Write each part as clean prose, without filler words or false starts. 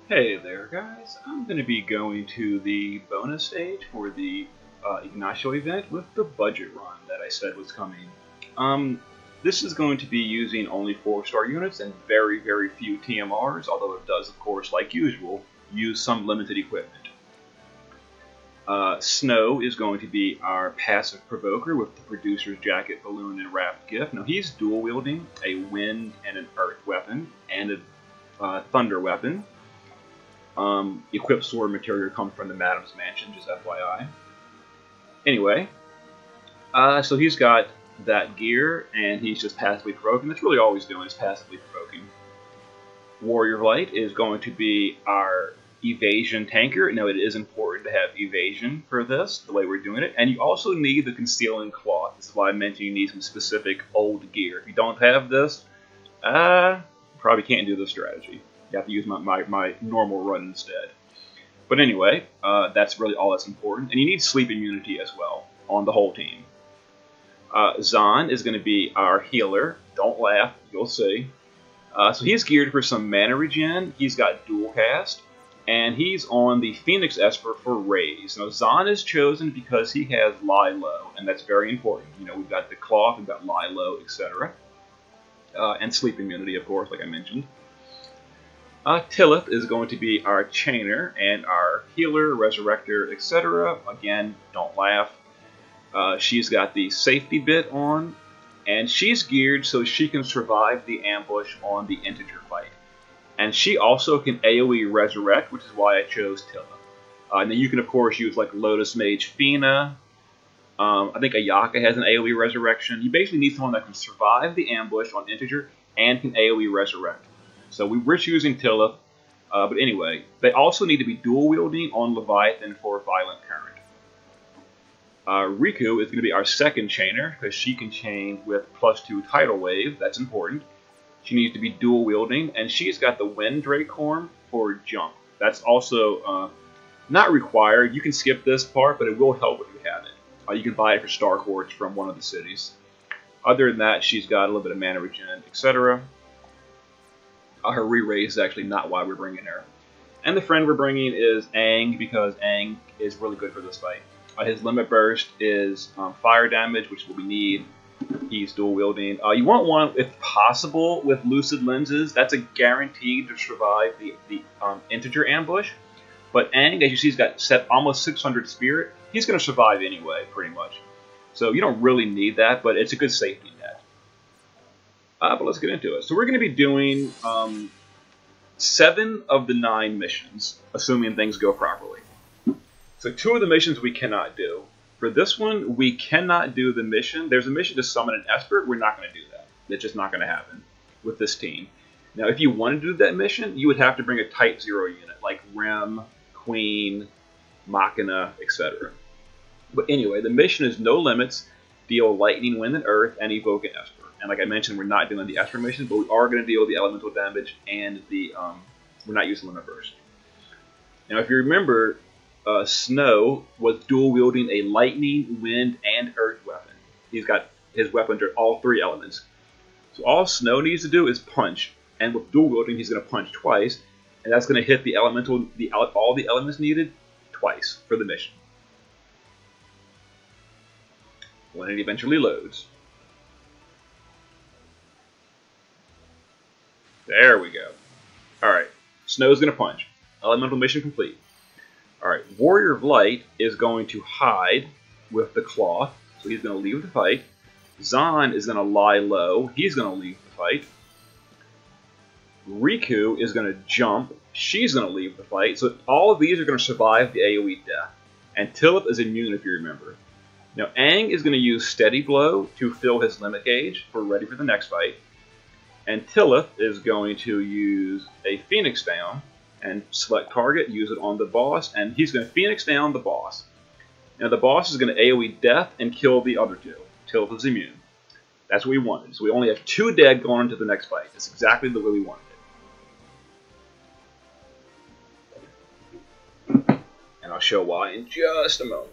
Hey there, guys. I'm going to be going to the bonus stage for the Ignacio event with the budget run that I said was coming. This is going to be using only 4-star units and very, very few TMRs, although it does, of course, like usual, use some limited equipment. Snow is going to be our passive provoker with the Producer's Jacket, Balloon, and Wrapped Gift. Now, he's dual-wielding a wind and an earth weapon and a thunder weapon. Equipped sword material comes from the Madam's Mansion, just FYI. Anyway, so he's got that gear, and he's just passively provoking. That's really all he's doing is passively provoking. Warrior of Light is going to be our evasion tanker. Now, it is important to have evasion for this, the way we're doing it. And you also need the concealing cloth. This is why I mentioned you need some specific old gear. If you don't have this, probably can't do this strategy. You have to use my normal run instead. But anyway, that's really all that's important. And you need sleep immunity as well on the whole team. Zahn is going to be our healer. Don't laugh, you'll see. So he's geared for some mana regen. He's got dual cast. And he's on the Phoenix Esper for Raise. Now, Zahn is chosen because he has lie low, and that's very important. You know, we've got the cloth, we've got lie low, etc. And sleep immunity, of course, like I mentioned. Tillith is going to be our chainer and our healer, resurrector, etc. Again, don't laugh. She's got the safety bit on, and she's geared so she can survive the ambush on the integer fight. And she also can AoE resurrect, which is why I chose Tillith. And then you can, of course, use like Lotus Mage Fina. I think Ayaka has an AoE resurrection. You basically need someone that can survive the ambush on integer and can AoE resurrect. So we're choosing Tillith, but anyway, they also need to be dual-wielding on Leviathan for Violent Current. Riku is going to be our second chainer, because she can chain with +2 Tidal Wave, that's important. She needs to be dual-wielding, and she's got the Wind Dracorn for Jump. That's also not required. You can skip this part, but it will help if you have it. You can buy it for Star Quartz from one of the cities. Other than that, she's got a little bit of mana regen, etc. Her re-raise is actually not why we're bringing her. And the friend we're bringing is Aang, because Aang is really good for this fight. His limit burst is fire damage, which is what we need. He's dual wielding. You want one, if possible, with lucid lenses. That's a guarantee to survive the integer ambush. But Aang, as you see, he's got almost 600 spirit. He's going to survive anyway, pretty much. So you don't really need that, but it's a good safety net. But let's get into it. So we're going to be doing 7 of the 9 missions, assuming things go properly. So 2 of the missions we cannot do. For this one, we cannot do the mission. There's a mission to summon an Esper. We're not going to do that. It's just not going to happen with this team. Now, if you want to do that mission, you would have to bring a Type 0 unit, like Rem, Queen, Machina, etc. But anyway, the mission is no limits, deal lightning, wind, and earth, and evoke an Esper. And like I mentioned, we're not doing the Esper mission, but we are going to deal with the elemental damage and the we're not using limit burst. Now, if you remember, Snow was dual wielding a lightning, wind, and earth weapon. He's got his weapons are all 3 elements. So all Snow needs to do is punch, and with dual wielding, he's going to punch twice, and that's going to hit the elemental, all the elements needed twice for the mission. When it eventually loads. There we go. Alright, Snow's going to punch. Elemental mission complete. Alright, Warrior of Light is going to hide with the cloth, so he's going to leave the fight. Zahn is going to lie low, he's going to leave the fight. Riku is going to jump, she's going to leave the fight. So all of these are going to survive the AoE death. And Tillith is immune, if you remember. Now, Aang is going to use Steady Blow to fill his limit gauge for ready for the next fight. And Tillith is going to use a Phoenix Down and select target, use it on the boss, and he's going to Phoenix Down the boss. Now, the boss is going to AoE death and kill the other 2. Tillith is immune. That's what we wanted. So we only have 2 dead going into the next fight. That's exactly the way we wanted it. And I'll show why in just a moment.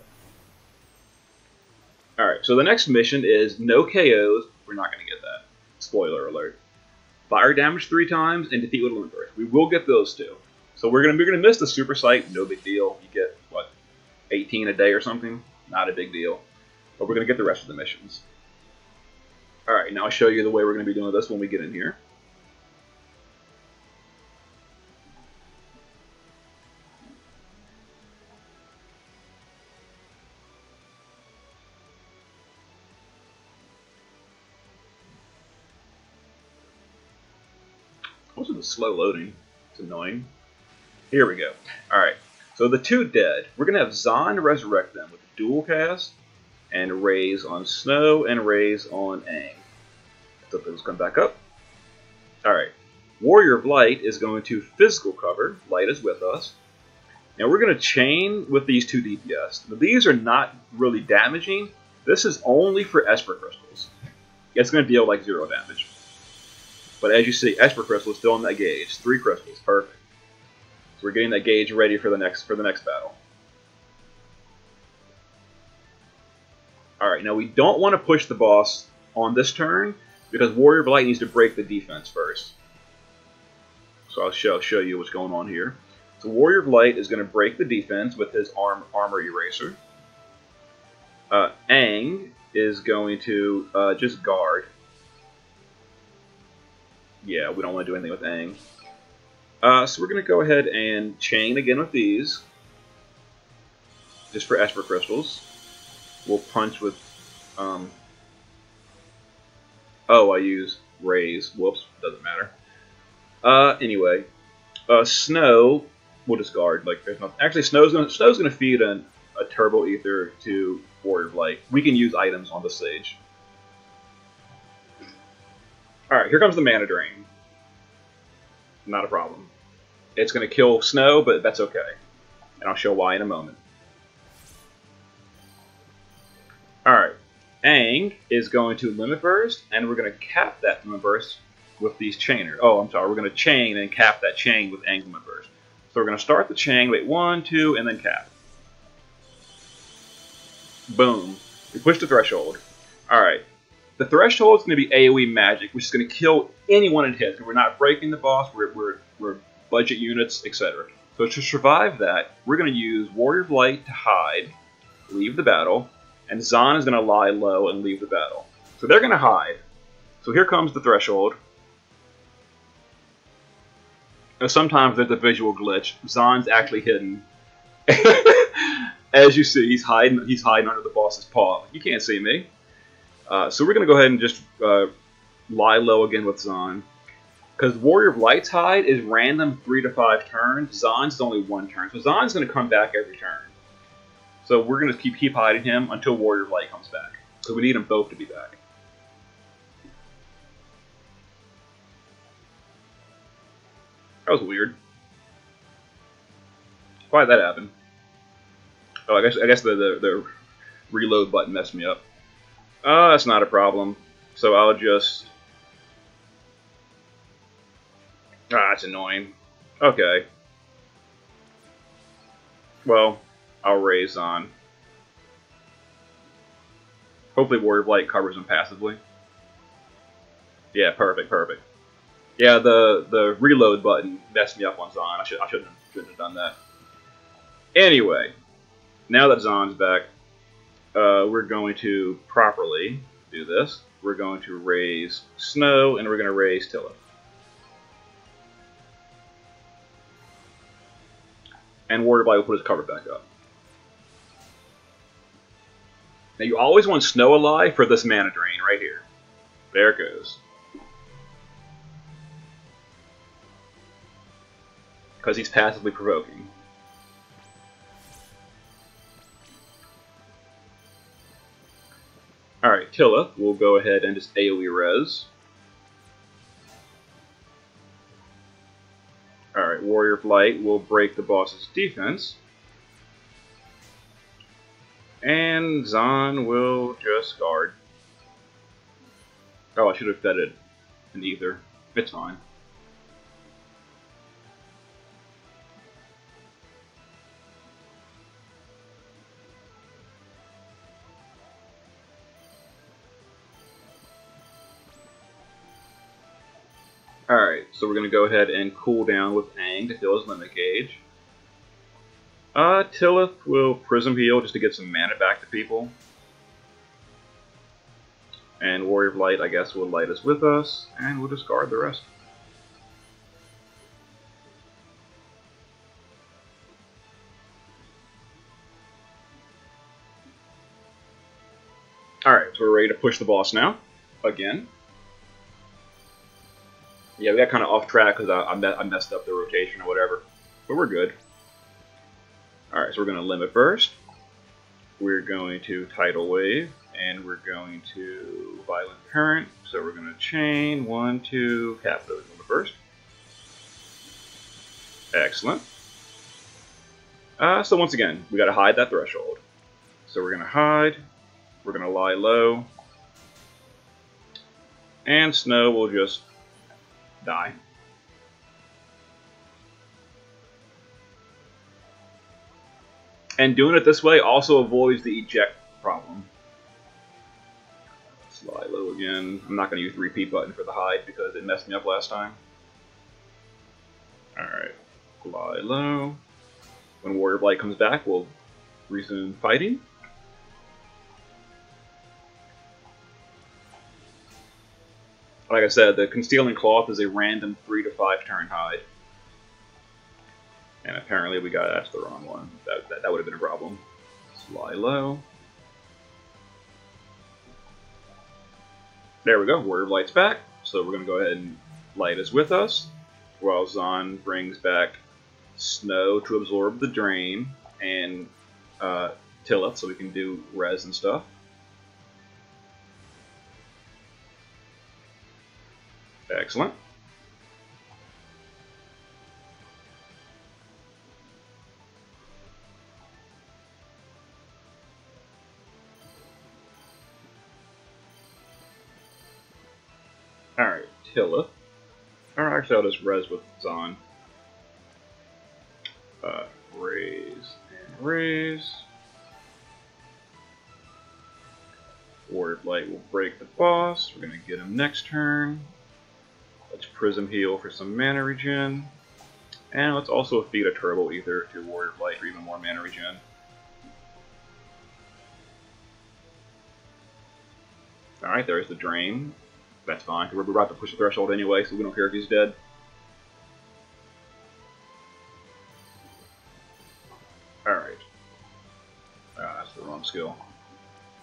Alright, so the next mission is no KOs. We're not going to get that. Spoiler alert. Fire damage 3 times and defeat with limit burst. We will get those 2. So we're gonna miss the super site. No big deal. You get what, 18 a day or something. Not a big deal. But we're gonna get the rest of the missions. All right, now I'll show you the way we're gonna be doing this when we get in here. Also, the slow loading. It's annoying. Here we go. Alright, so the two dead. We're going to have Zahn resurrect them with dual cast and raise on Snow and raise on Aang. So those come back up. Alright, Warrior of Light is going to physical cover. Light is with us. Now we're going to chain with these two DPS. Now, these are not really damaging. This is only for Esper Crystals. It's going to deal like 0 damage. But as you see, Esper Crystal is still in that gauge. 3 crystals, perfect. So we're getting that gauge ready for the next battle. Alright, now we don't want to push the boss on this turn, because Warrior of Light needs to break the defense first. So I'll show you what's going on here. So Warrior of Light is going to break the defense with his armor eraser. Aang is going to just guard. Yeah, we don't want to do anything with Aang. So we're going to go ahead and chain again with these. Just for Esper Crystals. We'll punch with... oh, I used Raise. Whoops, doesn't matter. Anyway. Snow, we'll discard. Like, there's nothing. Actually, Snow's gonna feed a Turbo Ether to Warrior of Light. We can use items on the stage. Alright, here comes the Mana Drain. Not a problem. It's going to kill Snow, but that's okay. And I'll show why in a moment. Alright, Aang is going to Limit Burst, and we're going to cap that Limit Burst with these chainers. Oh, I'm sorry, we're going to chain and cap that chain with Aang's Limit Burst. So we're going to start the chain, wait, 1, 2, and then cap. Boom. We push the threshold. Alright. The threshold is going to be AoE magic, which is going to kill anyone it hits. We're not breaking the boss, we're budget units, etc. So to survive that, we're going to use Warrior of Light to hide, leave the battle, and Zahn is going to lie low and leave the battle. So they're going to hide. So here comes the threshold. Now sometimes there's a visual glitch. Zahn's actually hidden. As you see, he's hiding under the boss's paw. You can't see me. So we're going to go ahead and just lie low again with Zahn. Because Warrior of Light's hide is random 3 to 5 turns. Zahn's is only 1 turn. So Zahn's going to come back every turn. So we're going to keep hiding him until Warrior of Light comes back. So we need them both to be back. That was weird. Why did that happen? Oh, I guess the reload button messed me up. That's not a problem. So I'll just... that's annoying. Okay. Well, I'll raise on. Hopefully Warrior of Light covers him passively. Yeah, perfect. Yeah, the reload button messed me up on Zahn. I shouldn't have done that. Anyway, now that Zahn's back, we're going to properly do this. We're going to raise Snow, and we're going to raise Tilla. And Warrior of Light will put his cover back up. Now you always want Snow alive for this Mana Drain right here. There it goes. Because he's passively provoking. Alright, Tilla will go ahead and just AoE res. Alright, Warrior of Light will break the boss's defense. And Zahn will just guard. Oh, I should have fed it an ether. It's fine. Alright, so we're going to go ahead and cool down with Aang to fill his limit gauge. Tillith will Prism Heal just to get some mana back to people. And Warrior of Light, I guess, will light us with us, and we'll discard the rest. Alright, so we're ready to push the boss now. Again. Yeah, we got kind of off track because I messed up the rotation or whatever. But we're good. Alright, so we're going to limit first. We're going to Tidal Wave. And we're going to Violent Current. So we're going to chain 1, 2, cap those limit first. Excellent. So once again, we got to hide that threshold. So we're going to hide. We're going to lie low. And Snow will just die. And doing it this way also avoids the eject problem. Let's lie low again. I'm not going to use the repeat button for the hide because it messed me up last time. Alright, lie low. When Warrior of Light comes back, we'll resume fighting. Like I said, the Concealing Cloth is a random 3 to 5 turn hide. And apparently we got that's the wrong one. That would have been a problem. Let's lie low. There we go, Warrior of Light's back. So we're going to go ahead and Light is with us. While Zahn brings back Snow to absorb the drain. And Tillith so we can do res and stuff. Excellent. Alright, Tillith. Or actually, I'll just res with Zahn. Raise and raise. Warrior of Light will break the boss. We're going to get him next turn. Let's Prism Heal for some mana regen. And let's also feed a Turbo Ether to Warrior of Light for even more mana regen. Alright, there's the drain. That's fine, because we're about to push the threshold anyway, so we don't care if he's dead. Alright. That's the wrong skill.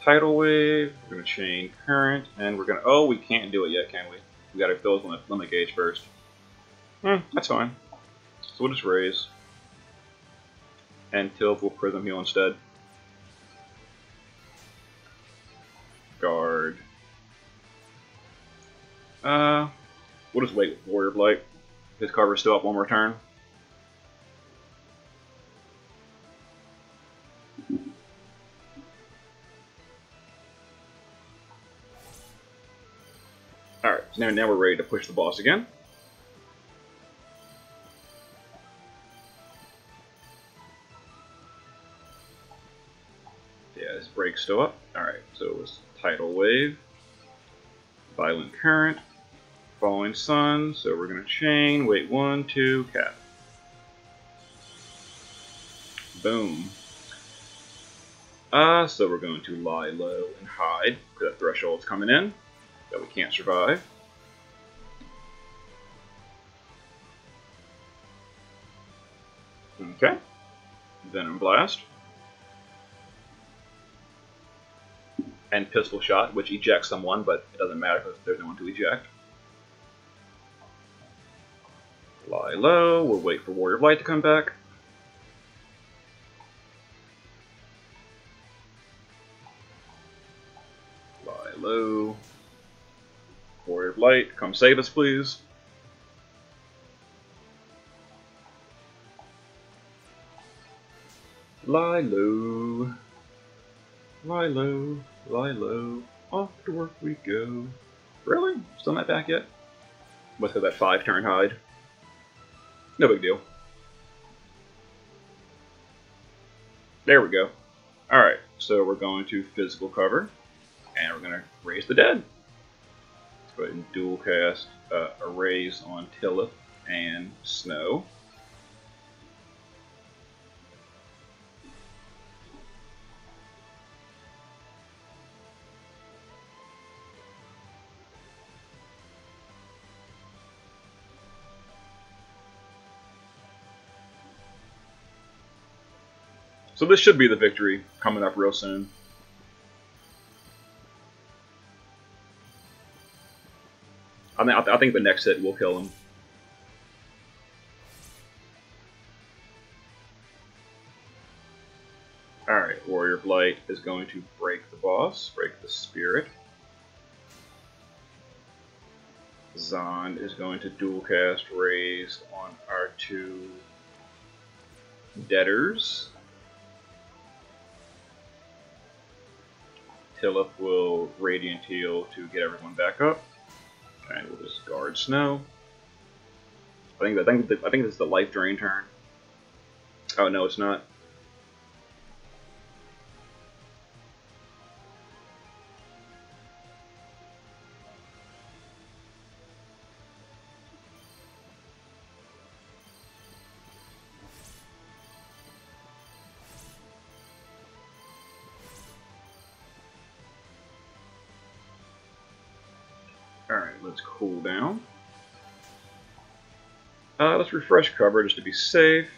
Tidal Wave, we're going to chain Current, and we're going to... Oh, we can't do it yet, can we? We got to fill his limit gauge first. That's fine. So we'll just raise. And Tillith will Prism Heal instead. Guard. We'll just wait with Warrior of Light. His cover's still up one more turn. Alright, so now we're ready to push the boss again. Yeah, his break's still up. Alright, so it was Tidal Wave, Violent Current, Falling Sun, so we're going to chain, wait 1, 2, cap. Boom. So we're going to lie low and hide, because that threshold's coming in, that we can't survive. Okay. Venom Blast. And Pistol Shot, which ejects someone, but it doesn't matter because there's no one to eject. Lie low, we'll wait for Warrior of Light to come back. Lie low. Warrior of Light, come save us, please. Lie low. Lie low. Lie low. Off to work we go. Really? Still not back yet? Let's go that 5-turn hide. No big deal. There we go. Alright, so we're going to physical cover. And we're going to raise the dead. Let's go ahead and dual cast Arrays on Tillith and Snow. So this should be the victory coming up real soon. I think the next hit will kill him. Alright, Warrior Blight is going to break the boss, break the spirit. Zond is going to dual cast Raise on our 2 debtors. Tillith will Radiant Heal to get everyone back up, and we'll just guard Snow. I think this is the life drain turn. Oh no, it's not. Alright, let's cool down. Let's refresh cover just to be safe.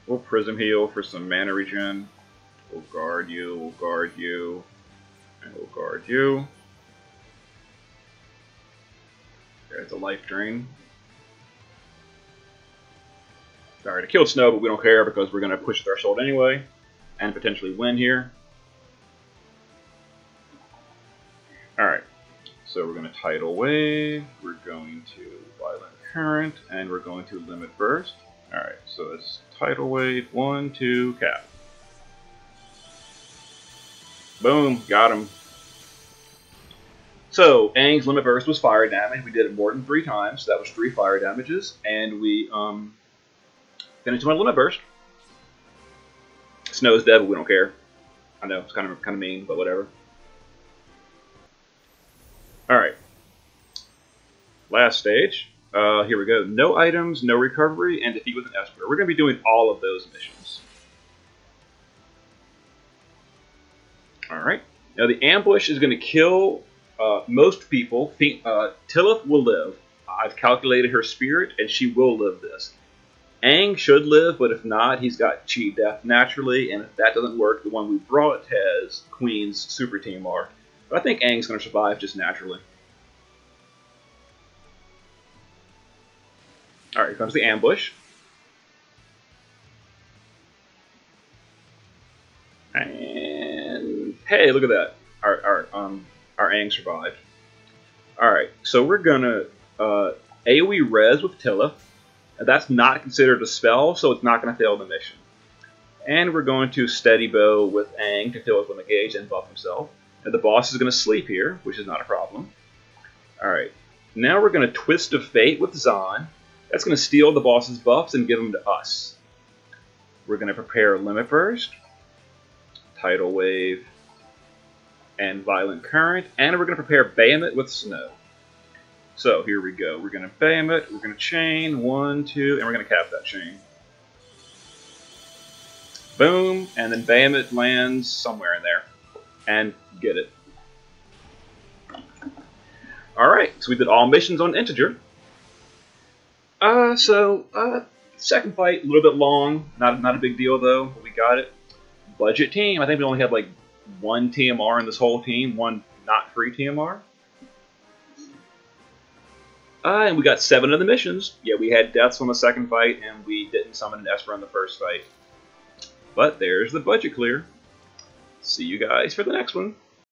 We'll Prism Heal for some mana regen. We'll guard you, and we'll guard you. There's a life drain. Alright, I killed Snow, but we don't care because we're going to push Threshold anyway, and potentially win here. Alright. So we're going to Tidal Wave, we're going to Violent Current, and we're going to Limit Burst. Alright, so it's Tidal Wave, 1, 2, cap. Boom, got him. So, Aang's Limit Burst was fire damage. We did it more than 3 times, so that was 3 fire damages. And we finished him on Limit Burst. Snow's dead, but we don't care. I know, it's kind of mean, but whatever. Alright, last stage. Here we go. No items, no recovery, and defeat with an Esper. We're going to be doing all of those missions. Alright, now the ambush is going to kill most people. Tillith will live. I've calculated her spirit, and she will live this. Aang should live, but if not, he's got Chi Death naturally, and if that doesn't work, the one we brought has Queen's Super Team Arc. But I think Aang's going to survive just naturally. Alright, here comes the ambush. And hey, look at that. Our Aang survived. Alright, so we're going to AoE res with Tillith. That's not considered a spell, so it's not going to fail the mission. And we're going to Steady Bow with Aang to fill his limit gauge and buff himself. And the boss is going to sleep here, which is not a problem. Alright, now we're going to Twist of Fate with Zon. That's going to steal the boss's buffs and give them to us. We're going to prepare Limit Burst, Tidal Wave, and Violent Current. And we're going to prepare Bahamut with Snow. So here we go. We're going to Bahamut, we're going to chain, 1, 2, and we're going to cap that chain. Boom, and then Bahamut lands somewhere in there. And get it. Alright, so we did all missions on Integer. Second fight, a little bit long. Not a big deal though, but we got it. Budget team, I think we only had like 1 TMR in this whole team, 1 not free TMR. And we got 7 of the missions. Yeah, we had deaths on the second fight, and we didn't summon an Esper on the first fight. But there's the budget clear. See you guys for the next one.